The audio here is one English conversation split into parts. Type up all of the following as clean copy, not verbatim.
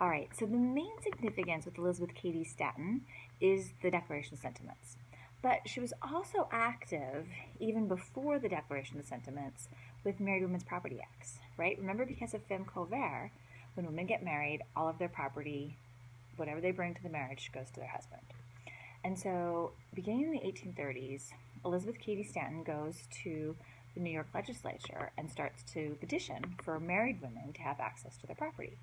All right, so the main significance with Elizabeth Cady Stanton is the Declaration of Sentiments. But she was also active even before the Declaration of Sentiments with Married Women's Property Acts, right? Remember, because of Femme Covert, when women get married, all of their property, whatever they bring to the marriage, goes to their husband. And so, beginning in the 1830s, Elizabeth Cady Stanton goes to the New York legislature and starts to petition for married women to have access to their property.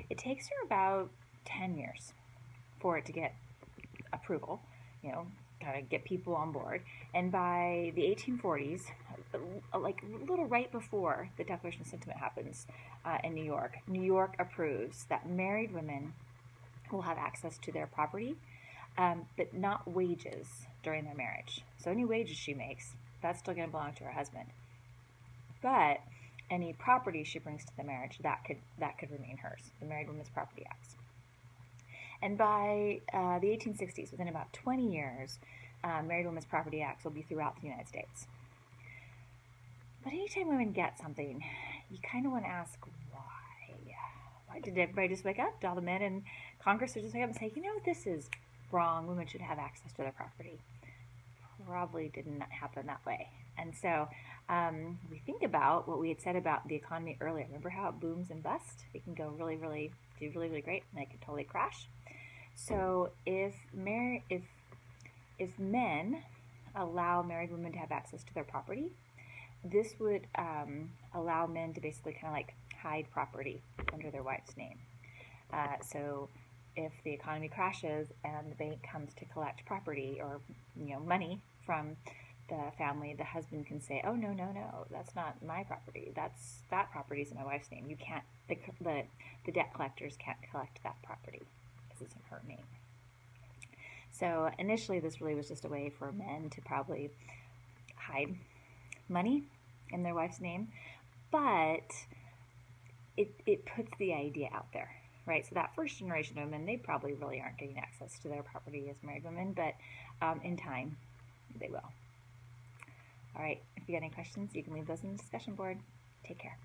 It takes her about 10 years for it to get approval, kind of get people on board. And by the 1840s, like a little right before the Declaration of Sentiment happens in New York approves that married women will have access to their property, but not wages during their marriage. So any wages she makes, that's still going to belong to her husband. But any property she brings to the marriage, that could remain hers, the Married Women's Property Acts. And by the 1860s, within about 20 years, Married Women's Property Acts will be throughout the United States. But anytime women get something, you kind of want to ask why. Why did everybody just wake up? Did all the men in Congress just wake up and say, this is wrong, women should have access to their property? Probably didn't happen that way. And so we think about what we had said about the economy earlier. Remember how it booms and busts? It can go really, really great, and it can totally crash. So if men allow married women to have access to their property, this would allow men to basically kind of like hide property under their wife's name. So if the economy crashes and the bank comes to collect property or money from the family, the husband can say, "Oh, no, that's not my property. That property's in my wife's name. You can't. The debt collectors can't collect that property because it's in her name." So initially, this really was just a way for men to probably hide money in their wife's name, but it puts the idea out there, right? So that first generation of women, they probably really aren't getting access to their property as married women, but in time, they will. All right, if you got any questions, you can leave those in the discussion board. Take care.